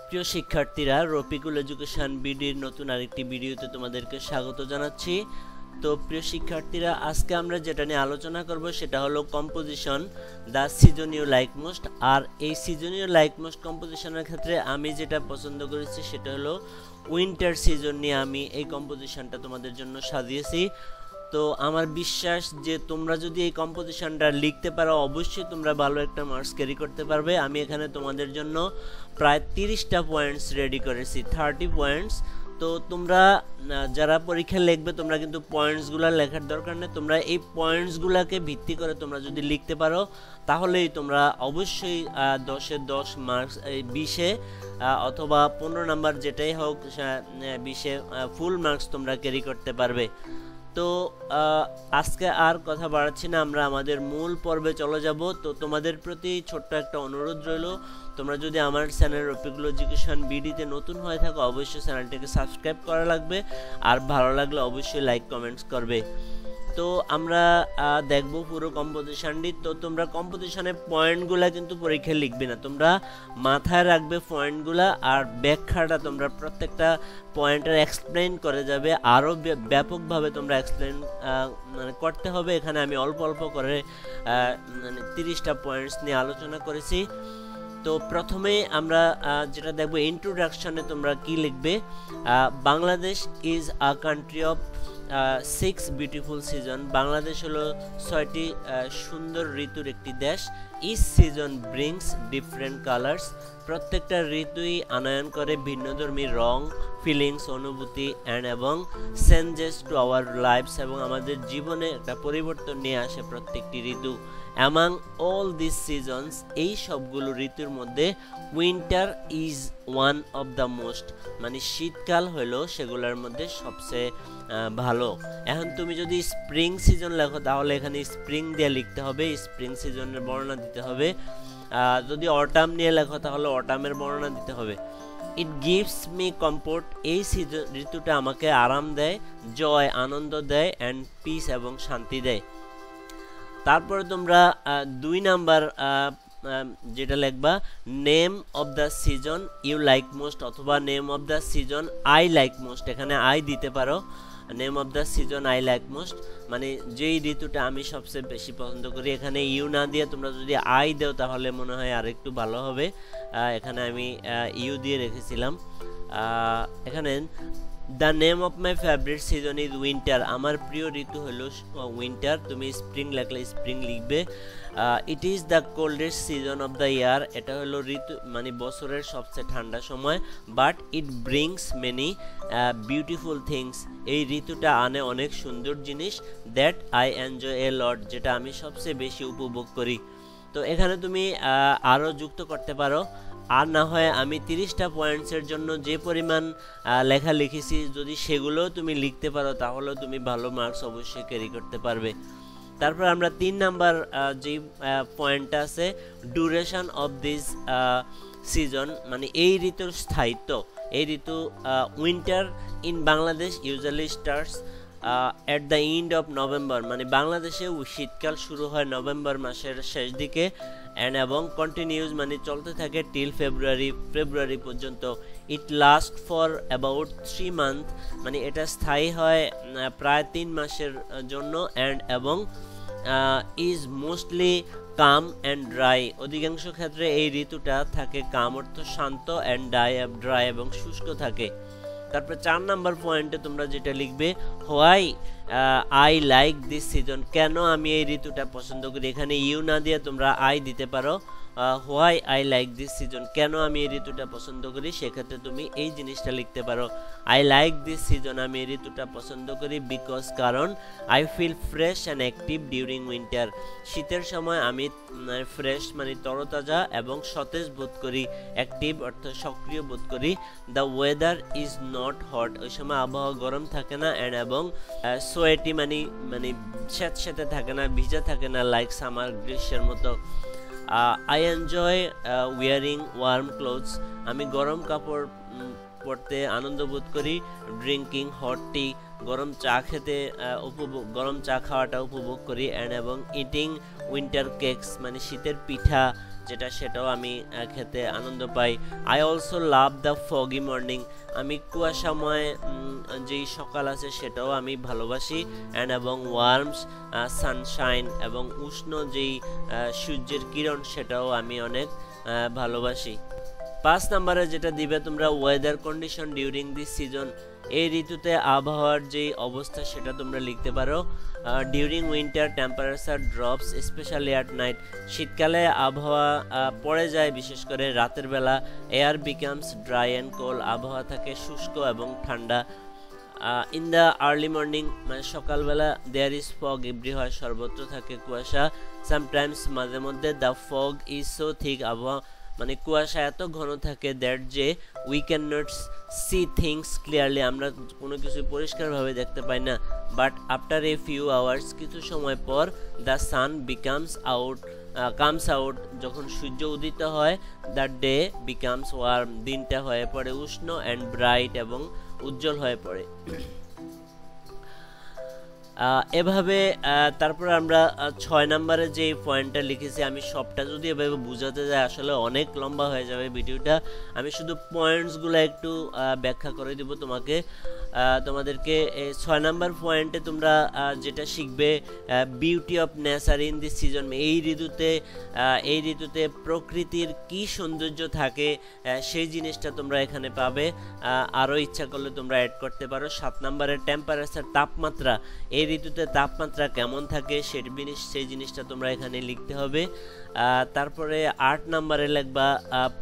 প্রিয় শিক্ষার্থীরা, রফিকুল এডুকেশন বিডির নতুন আরেকটি ভিডিওতে তোমাদেরকে স্বাগত জানাচ্ছি। তো প্রিয় শিক্ষার্থীরা, আজকে আমরা যেটা নিয়ে আলোচনা করব সেটা হলো composition the season you like most. আর এই সিজন ইউ লাইক মোস্ট কম্পোজিশনের ক্ষেত্রে আমি যেটা পছন্দ করেছি সেটা হলো উইন্টার সিজন নিয়ে আমি এই কম্পোজিশনটা তোমাদের জন্য সাজিয়েছি। তো আমার বিশ্বাস যে তোমরা যদি এই কম্পোজিশনটা লিখতে পারো অবশ্যই তোমরা ভালো একটা মার্কস ক্যারি করতে পারবে। আমি এখানে তোমাদের জন্য প্রায় 30টা পয়েন্টস রেডি করেছি, 30 পয়েন্টস। তো তোমরা যারা পরীক্ষা লিখবে তোমরা কিন্তু পয়েন্টসগুলো লেখার দরকার নেই, তোমরা এই পয়েন্টসগুলোকে ভিত্তি করে তোমরা যদি লিখতে পারো তাহলেই তোমরা অবশ্যই 10-এ 10 মার্কস, 20-এ অথবা 15 নাম্বার যেটাই হোক 20-এ ফুল মার্কস তোমরা ক্যারি করতে পারবে। তো আজকে আর কথা বাড়াচ্ছি না, আমরা আমাদের মূল পর্বে চলে যাব। তো তোমাদের প্রতি ছোট্ট একটা অনুরোধ রইল, তোমরা যদি আমার চ্যানেল রফিকুল এডুকেশন বিডিতে নতুন হয়ে থাকো অবশ্যই চ্যানেলটিকে সাবস্ক্রাইব করা লাগবে, আর ভালো লাগলে অবশ্যই লাইক কমেন্টস করবে। তো আমরা দেখব পুরো কম্পোজিশনটি। তো তোমরা কম্পোজিশনের পয়েন্টগুলা কিন্তু পরীক্ষায় লিখবে না, তোমরা মাথায় রাখবে পয়েন্টগুলা, আর ব্যাখ্যাটা তোমরা প্রত্যেকটা পয়েন্টের এক্সপ্লেইন করে যাবে, আরও ব্যাপকভাবে তোমরা এক্সপ্লেইন করতে হবে। এখানে আমি অল্প অল্প করে 30টা পয়েন্টস নিয়ে আলোচনা করেছি। তো প্রথমে আমরা যেটা দেখব, ইন্ট্রোডাকশনে তোমরা কি লিখবে। Bangladesh is a country of 6 beautiful season. Bangladesh হলো 6টি সুন্দর ঋতুর একটি দেশ। Each season brings different colours. প্রত্যেকটা ঋতুই আনয়ন করে ভিন্নধর্মী রং, ফিলিংস, অনুভূতি এবং চেঞ্জেস টু আওয়ার লাইফস, এবং আমাদের জীবনে একটা পরিবর্তন নিয়ে আসে প্রত্যেকটি ঋতু। অ্যামাং অল দিস সিজনস, এই সবগুলো ঋতুর মধ্যে winter is one of the most, মানে শীতকাল হলো সেগুলোর মধ্যে সবচেয়ে ভালো। এখন তুমি যদি স্প্রিং সিজন লেখো তাহলে এখানে স্প্রিং দিয়ে লিখতে হবে, স্প্রিং সিজনের বর্ণনা দিতে হবে। যদি অটাম নিয়ে লেখো তাহলে অটামের বর্ণনা দিতে হবে। ইট গিভস মি কমফোর্ট, এই সিজন ঋতুটা আমাকে আরাম দেয়, জয় আনন্দ দেয়, অ্যান্ড পিস এবং শান্তি দেয়। তারপরে তোমরা 2 নাম্বার যেটা লিখবা, name of the season you like most অথবা name of the season I like most. এখানে আই দিতে পারো, name of the season I like most, মানে যেই ঋতুটা আমি সবচেয়ে বেশি পছন্দ করি। এখানে ইউ না দিয়ে তোমরা যদি আই দাও তাহলে মনে হয় আর একটু ভালো হবে। এখানে আমি ইউ দিয়ে রেখেছিলাম। এখানে the name of my favourite season is winter, আমার প্রিয় ঋতু হলো উইন্টার। তুমি স্প্রিং লেখলে স্প্রিং লিখবে। It is the coldest season of the year, এটা হলো ঋতু মানে বছরের সবচেয়ে ঠান্ডা সময়। But it brings many beautiful things, এই ঋতুটা আনে অনেক সুন্দর জিনিস। দ্যাট আই এনজয় এ লট, যেটা আমি সবচেয়ে বেশি উপভোগ করি। তো এখানে তুমি আরও যুক্ত করতে পারো, আর না হয় আমি 30টা পয়েন্টসের জন্য যে পরিমাণ লেখা লিখেছি যদি সেগুলোও তুমি লিখতে পারো তাহলেও তুমি ভালো মার্কস অবশ্যই ক্যারি করতে পারবে। তারপর আমরা 3 নাম্বার যে পয়েন্টটা আছে, ডিউরেশন অফ দিস সিজন, মানে এই ঋতুর স্থায়িত্ব। এই ঋতু winter in Bangladesh usually starts at the end of November, মানে বাংলাদেশে শীতকাল শুরু হয় নভেম্বর মাসের শেষ দিকে, এবং কন্টিনিউজ মানে চলতে থাকে টিল ফেব্রুয়ারি পর্যন্ত। It last for about 3 month, মানে এটা স্থায়ী হয় প্রায় 3 মাসের জন্য। এবং is mostly calm and dry, অধিকাংশ ক্ষেত্রে এই ঋতুটা থাকে কাম অর্থ শান্ত, অ্যান্ড ড্রাই এবং শুষ্ক থাকে। তারপর 4 নাম্বার পয়েন্টে তোমরা যেটা লিখবে, why I like this season, কেন আমি এই ঋতুটা পছন্দ করি। এখানে ইউ না দিয়ে তোমরা আই দিতে পারো। Why I like this season, কেন আমি এই ঋতুটা পছন্দ করি, সেক্ষেত্রে তুমি এই জিনিসটা লিখতে পারো, আই লাইক দিস সিজন, আমি এই ঋতুটা পছন্দ করি বিকজ, কারণ I feel fresh and active during winter, শীতের সময় আমি ফ্রেশ মানে তরতাজা এবং সতেজ বোধ করি, অ্যাক্টিভ অর্থাৎ সক্রিয় বোধ করি। The weather is not hot, ওই সময় আবহাওয়া গরম থাকে না, এবং সোয়েটি মানে স্যাঁতস্যাঁতে থাকে না, ভিজা থাকে না, লাইক সামার গ্রীষ্মের মতো। I enjoy wearing warm clothes, আমি গরম কাপড় পরতে আনন্দ বোধ করি। ড্রিঙ্কিং হট টি, গরম চা খেতে গরম চা খাওয়াটা উপভোগ করি। এবং ইটিং উইন্টার কেকস, মানে শীতের পিঠা যেটা সেটাও আমি খেতে আনন্দ পাই। I also love the foggy morning, আমি কুয়াশাময় যেই সকাল আছে সেটাও আমি ভালোবাসি। অ্যান্ড এবং ওয়ার্মস সানশাইন, এবং উষ্ণ যেই সূর্যের কিরণ সেটাও আমি অনেক ভালোবাসি। 5 নম্বরে যেটা দিবে তোমরা weather condition during this season, এই ঋতুতে আবহাওয়ার যে অবস্থা সেটা তোমরা লিখতে পারো। During winter temperature drops specially at night, শীতকালে আবহাওয়া পড়ে যায় বিশেষ করে রাতের বেলা। Air becomes dry and cold, আবহাওয়া থাকে শুষ্ক এবং ঠান্ডা। ইন দ্য আর্লি মর্নিং, মানে সকালবেলা দেয়ার ইজ ফগ, ইব্রি হয়, সর্বত্র থাকে কুয়াশা। সামটাইমস, মাঝে মধ্যে, the fog is so thick, আবহাওয়া মানে কুয়াশা এত ঘন থাকে দ্যাট যে we can not see things clearly, আমরা কোনো কিছু পরিষ্কারভাবে দেখতে পাই না। But after a few hours, কিছু সময় পর, দ্য সান কামস আউট, যখন সূর্য উদিত হয়, দ্য ডে বিকামস ওয়ার্ম, দিনটা হয়ে পড়ে উষ্ণ, অ্যান্ড ব্রাইট, এবং উজ্জ্বল হয়ে পড়ে। এভাবে তারপর আমরা 6 নম্বরে যে পয়েন্টটা লিখেছি, আমি সবটা যদি এভাবে বোঝাতে যাই আসলে অনেক লম্বা হয়ে যাবে ভিডিওটা। আমি শুধু পয়েন্টসগুলো একটু ব্যাখ্যা করে দিব তোমাদেরকে। 6 নম্বর পয়েন্টে তোমরা যেটা শিখবে, beauty of nature in this season, এই ঋতুতে প্রকৃতির কি সৌন্দর্য থাকে সেই জিনিসটা তোমরা এখানে পাবে। আরও ইচ্ছা করলে তোমরা অ্যাড করতে পারো। 7 নম্বরে টেম্পারেচার, তাপমাত্রা, এই ঋতুতে তাপমাত্রা কেমন থাকে সেই জিনিসটা তোমরা এখানে লিখতে হবে। তারপরে 8 নম্বরে লিখবা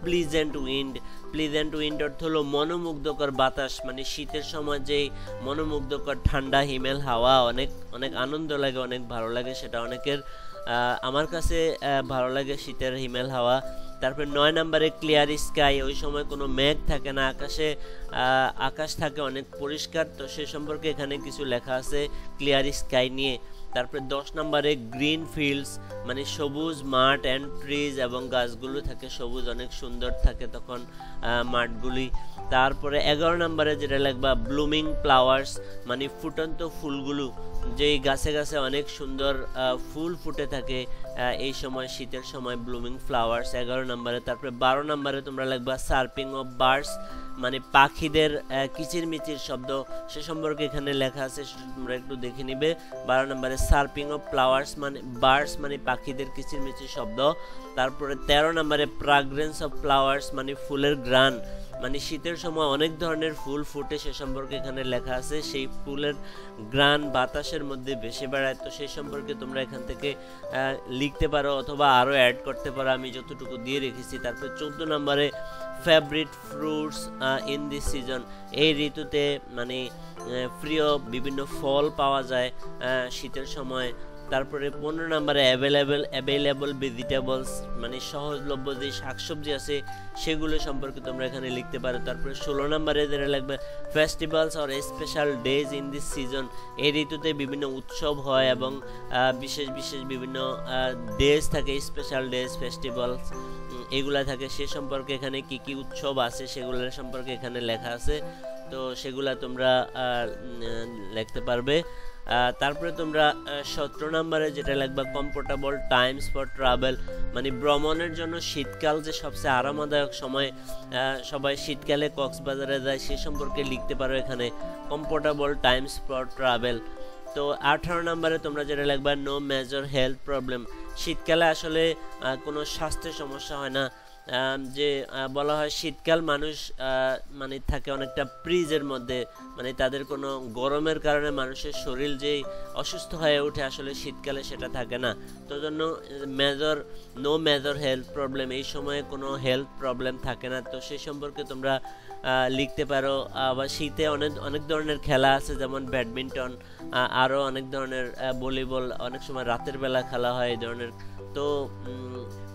প্লিজেন্ট উইন্ড। প্লিজেন্ট উইন্ড অর্থ হলো মনোমুগ্ধকর বাতাস, মানে শীতের সময় যেই মনোমুগ্ধকর ঠান্ডা হিমেল হাওয়া অনেক অনেক আনন্দ লাগে, অনেক ভালো লাগে, সেটা অনেকের, আমার কাছে ভালো লাগে শীতের হিমেল হাওয়া। তারপর 9 নম্বরে ক্লিয়ার স্কাই, ওই সময় কোনো মেঘ থাকে না, আকাশ থাকে অনেক পরিষ্কার, তো সে সম্পর্কে এখানে কিছু লেখা আছে ক্লিয়ার স্কাই নিয়ে। তারপরে 10 নম্বরে গ্রিন ফিল্ডস, মানে সবুজ মাঠ, অ্যান্ড ট্রিজ, এবং গাছগুলো থাকে সবুজ, অনেক সুন্দর থাকে তখন মাঠগুলি। তারপরে 11 নম্বরে যেটা লিখবা ব্লুমিং ফ্লাওয়ার্স, মানে ফুটন্ত ফুলগুলো, যেই গাছে গাছে অনেক সুন্দর ফুল ফুটে থাকে এই সময়, শীতের সময়, ব্লুমিং ফ্লাওয়ার্স 11 নম্বরে। তারপরে 12 নম্বরে তোমরা লিখবা সার্পিং অফ বার্ডস, মানে পাখিদের কিচিরমিচির শব্দ, সে সম্পর্কে এখানে লেখা আছে, তোমরা একটু দেখে নিবে। 12 নম্বরে সার্পিং অফ ফ্লাওয়ার্স মানে বার্ডস, মানে পাখিদের কিচিরমিচির শব্দ। তারপরে 13 নম্বরে ফ্রাগ্রেন্স অফ ফ্লাওয়ার্স, মানে ফুলের ঘ্রাণ, মানে শীতের সময় অনেক ধরনের ফুল ফুটে, সে সম্পর্কে এখানে লেখা আছে, সেই ফুলের ঘ্রাণ বাতাসের মধ্যে ভেসে বেড়ায়, তো সেই সম্পর্কে তোমরা এখান থেকে লিখতে পারো অথবা আরও অ্যাড করতে পারো, আমি যতটুকু দিয়ে রেখেছি। তারপরে 14 নম্বরে favourite fruits in this season, এই ঋতুতে মানে প্রিয় বিভিন্ন ফল পাওয়া যায় শীতের সময়। তারপরে 15 নম্বরে অ্যাভেলেবল ভেজিটেবলস, মানে সহজলভ্য যে শাকসবজি আছে সেগুলো সম্পর্কে তোমরা এখানে লিখতে পারো। তারপরে 16 নম্বরে যেটা লাগবে festivals or special days in this season, এই ঋতুতে বিভিন্ন উৎসব হয় এবং বিশেষ বিশেষ বিভিন্ন ডেজ থাকে, স্পেশাল ডেজ, ফেস্টিভ্যালস এগুলা থাকে, সে সম্পর্কে এখানে কি কি উৎসব আছে সেগুলোর সম্পর্কে এখানে লেখা আছে, তো সেগুলা তোমরা লিখতে পারবে। তারপরে তোমরা 17 নম্বরে যেটা লিখবা কমফোর্টেবল টাইমস ফর ট্রাভেল, মানে ভ্রমণের জন্য শীতকাল যে সবচেয়ে আরামদায়ক সময়, সবাই শীতকালে কক্সবাজারে যায়, সে সম্পর্কে লিখতে পারো এখানে কমফোর্টেবল টাইমস ফর ট্রাভেল। তো 18 নম্বরে তোমরা যেটা লিখবা নো মেজর হেলথ প্রবলেম, শীতকালে আসলে কোনো স্বাস্থ্যের সমস্যা হয় না, যে বলা হয় শীতকাল মানুষ মানে থাকে অনেকটা ফ্রিজের মধ্যে, মানে তাদের কোনো গরমের কারণে মানুষের শরীর যেই অসুস্থ হয়ে ওঠে, আসলে শীতকালে সেটা থাকে না, তো জন্য নো মেজর হেলথ প্রবলেম, এই সময়ে কোনো হেলথ প্রবলেম থাকে না, তো সেই সম্পর্কে তোমরা লিখতে পারো। আবার শীতে অনেক ধরনের খেলা আছে, যেমন ব্যাডমিন্টন, আরও অনেক ধরনের ভলিবল, অনেক সময় রাতের বেলা খেলা হয় এই ধরনের, তো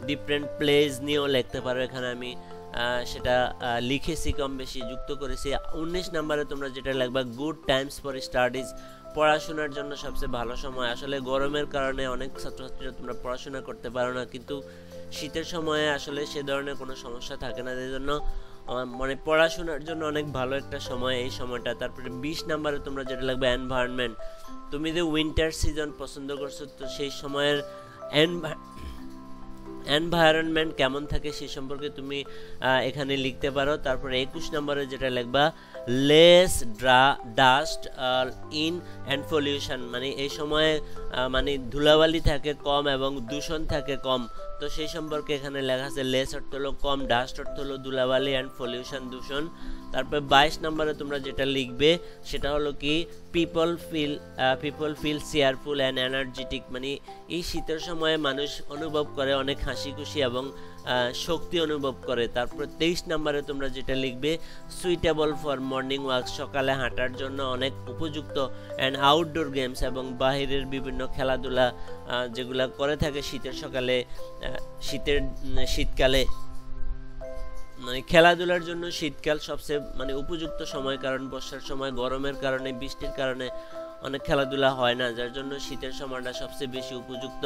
ডিফারেন্ট প্লেস নিয়েও লিখতে পারো, এখানে আমি সেটা লিখেছি, কম বেশি যুক্ত করেছি। 19 নম্বরে তোমরা যেটা লিখবা গুড টাইমস ফর স্টাডিজ, পড়াশোনার জন্য সবচেয়ে ভালো সময়, আসলে গরমের কারণে অনেক ছাত্রছাত্রীরা তোমরা পড়াশোনা করতে পারো না, কিন্তু শীতের সময়ে আসলে সে ধরনের কোনো সমস্যা থাকে না, এই জন্য মানে পড়াশোনার জন্য অনেক ভালো একটা সময় এই সময়টা। তারপরে 20 নম্বরে তোমরা যেটা লিখবে এনভায়রনমেন্ট, তুমি যে উইন্টার সিজন পছন্দ করছো, তো সেই সময়ের এনভায়রনমেন্ট কেমন থাকে সে সম্পর্কে তুমি এখানে লিখতে পারো। তারপরে 21 নম্বরে যেটা লিখবা less dust in and pollution, মানে এই সময়ে মানে ধুলাবালি থাকে কম এবং দূষণ থাকে কম, তো সেই সম্পর্কে এখানে লেখা আছে লেস অর্থ হলো কম, ডাস্ট অর্থ হলো ধুলাবালি, অ্যান্ড পলিউশন দূষণ। তারপরে 22 নম্বরে তোমরা যেটা লিখবে সেটা হলো কি people feel cheerful and energetic, মানে এই শীতের সময়ে মানুষ অনুভব করে অনেক হাসি খুশি এবং শক্তি অনুভব করে। তারপর 23 নম্বরে তোমরা যেটা লিখবে সুইটেবল ফর মর্নিং ওয়াক, সকালে হাঁটার জন্য অনেক উপযুক্ত, অ্যান্ড আউটডোর গেমস এবং বাহিরের বিভিন্ন খেলাধুলা যেগুলা করে থাকে শীতের সকালে শীতকালে, মানে খেলাধুলার জন্য শীতকাল সবচেয়ে মানে উপযুক্ত সময়, কারণ বর্ষার সময় গরমের কারণে বৃষ্টির কারণে অনেক খেলাধুলা হয় না, যার জন্য শীতের সময়টা সবচেয়ে বেশি উপযুক্ত।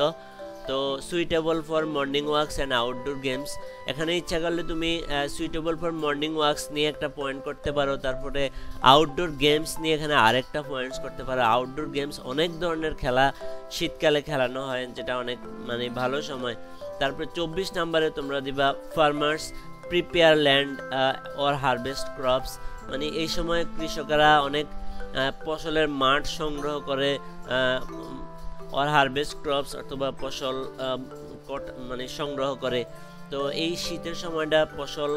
তো suitable for morning walks and outdoor games, এখানে ইচ্ছা করলে তুমি সুইটেবল ফর মর্নিং ওয়াকস নিয়ে একটা পয়েন্ট করতে পারো, তারপরে আউটডোর গেমস নিয়ে এখানে আরেকটা পয়েন্টস করতে পারো। আউটডোর গেমস অনেক ধরনের খেলা শীতকালে খেলানো হয়, যেটা অনেক মানে ভালো সময়। তারপরে 24 নম্বরে তোমরা দিবা farmers prepare land or harvest crops, মানে এই সময় কৃষকেরা অনেক ফসলের মাঠ সংগ্রহ করে, অর হারভেস্ট ক্রপস অথবা ফসল মানে সংগ্রহ করে। তো এই শীতের সময়টা ফসল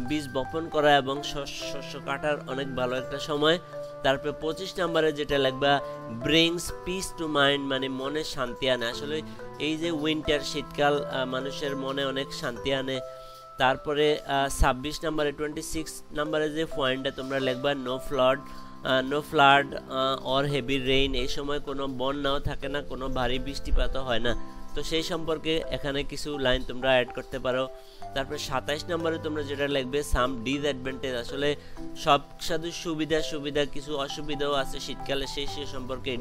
বীজ বপন করা এবং শস্য কাটার অনেক ভালো একটা সময়। তারপরে 25 নম্বরে যেটা লিখবা ব্রিংস পিস টু মাইন্ড, মানে মনে শান্তি আনে। আসলে এই যে উইন্টার শীতকাল মানুষের মনে অনেক শান্তি আনে। তারপরে 26 নম্বরে 26 নম্বরে যে পয়েন্টটা তোমরা লিখবা no flood or heavy rain, এই সময় কোনো বন্যাও থাকে না, কোনো ভারী বৃষ্টিপাতও হয় না, তো সেই সম্পর্কে এখানে কিছু লাইন তোমরা অ্যাড করতে পারো। তারপরে 27 নম্বরে তোমরা যেটা লিখবে সাম ডিসঅ্যাডভান্টেজ, আসলে সব সাথে সুবিধা কিছু অসুবিধাও আছে শীতকালে, সেই সম্পর্কে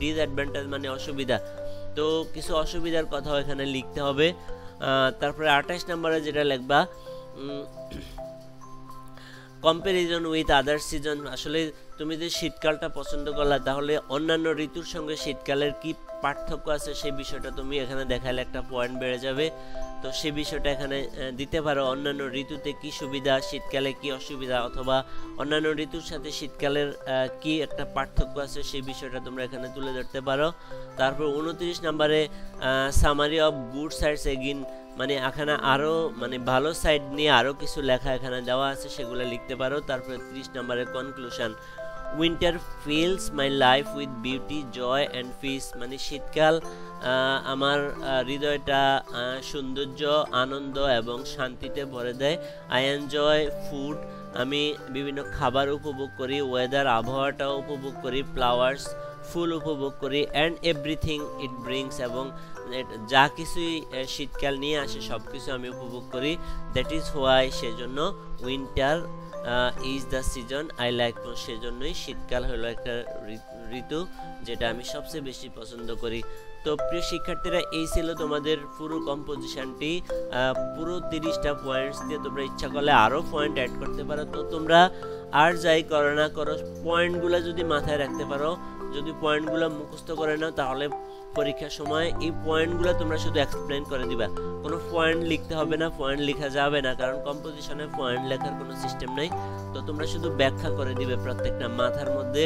ডিসঅ্যাডভান্টেজ মানে অসুবিধা, তো কিছু অসুবিধার কথাও এখানে লিখতে হবে। তারপরে 28 নম্বরে যেটা লিখবা কম্প্যারিজন উইথ আদার সিজন, আসলে তুমি যে শীতকালটা পছন্দ করলা তাহলে অন্যান্য ঋতুর সঙ্গে শীতকালের কি পার্থক্য আছে সেই বিষয়টা তুমি এখানে দেখালে একটা পয়েন্ট বেড়ে যাবে, তো সেই বিষয়টা এখানে দিতে পারো। অন্যান্য ঋতুতে কি সুবিধা, শীতকালে কি অসুবিধা, অথবা অন্যান্য ঋতুর সাথে শীতকালের কি একটা পার্থক্য আছে সেই বিষয়টা তোমরা এখানে তুলে ধরতে পারো। তারপর 29 নম্বরে summary of good sides again, মানে এখানে আরও মানে ভালো সাইড নিয়ে আরও কিছু লেখা এখানে দেওয়া আছে, সেগুলো লিখতে পারো। তারপরে 30 নম্বরে conclusion winter fills my life with beauty joy and peace, মানে শীতকাল আমার হৃদয়টা সৌন্দর্য আনন্দ এবং শান্তিতে ভরে দেয়। আই এনজয় ফুড, আমি বিভিন্ন খাবার উপভোগ করি, ওয়েদার আবহাওয়াটাও উপভোগ করি, ফ্লাওয়ার্স ফুল উপভোগ করি, অ্যান্ড এভরিথিং ইট ব্রিংস, এবং যা কিছুই শীতকাল নিয়ে আসে সব কিছু আমি উপভোগ করি। দ্যাট ইজ হোয়াই, সেজন্য winter is the season I like, সেজন্যই শীতকাল হলো একটা ঋতু যেটা আমি সবচেয়ে বেশি পছন্দ করি। তো প্রিয় শিক্ষার্থীরা, এই ছিল তোমাদের পুরো কম্পোজিশনটি, পুরো 30টা পয়েন্টস দিয়ে তোমরা ইচ্ছা করলে আরও পয়েন্ট অ্যাড করতে পারো। তো তোমরা আর যাই করো না করো, পয়েন্টগুলো যদি মাথায় রাখতে পারো, যদি পয়েন্টগুলো মুখস্থ করে নাও, তাহলে পরীক্ষার সময় এই পয়েন্টগুলো তোমরা শুধু এক্সপ্লেন করে দিবা, কোনো পয়েন্ট লিখতে হবে না, পয়েন্ট লেখা যাবে না, কারণ কম্পোজিশনে পয়েন্ট লেখার কোনো সিস্টেম নেই। তো তোমরা শুধু ব্যাখ্যা করে দিবে, প্রত্যেকটা মাথার মধ্যে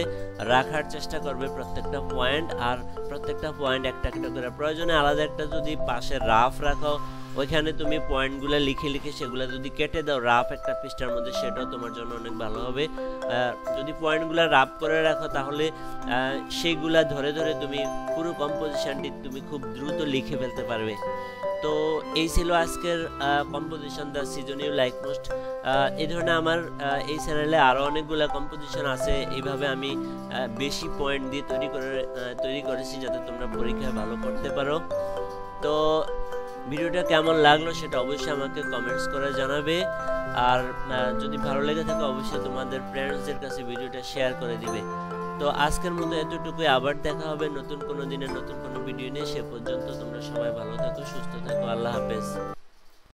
রাখার চেষ্টা করবে প্রত্যেকটা পয়েন্ট, আর প্রত্যেকটা পয়েন্ট একটা একটা করে, প্রয়োজনে আলাদা একটা যদি পাশে রাফ রাখো, ওইখানে তুমি পয়েন্টগুলো লিখে সেগুলো যদি কেটে দাও রাফ একটা পৃষ্ঠার মধ্যে, সেটাও তোমার জন্য অনেক ভালো হবে। যদি পয়েন্টগুলো রাফ করে রাখো তাহলে সেইগুলা ধরে তুমি পুরো কম্পোজিশনটি তুমি খুব দ্রুত লিখে ফেলতে পারবে। তো এই ছিল আজকের composition the season you like most. এই ধরনের আমার এই চ্যানেলে আরও অনেকগুলো কম্পোজিশন আছে, এইভাবে আমি বেশি পয়েন্ট দিয়ে তৈরি করেছি যাতে তোমরা পরীক্ষায় ভালো করতে পারো। তো ভিডিওটা কেমন লাগলো সেটা অবশ্যই আমাকে কমেন্টস করে জানাবে, আর যদি ভালো লেগে থাকে অবশ্যই তোমাদের ফ্রেন্ডসদের কাছে ভিডিওটা শেয়ার করে দিবে। তো আজকের মতো এতটুকুই, আবার দেখা হবে নতুন কোনো দিনে নতুন কোনো ভিডিও নিয়ে। সে পর্যন্ত তোমরা সবাই ভালো থাকো, সুস্থ থাকো, আল্লাহ হাফেজ।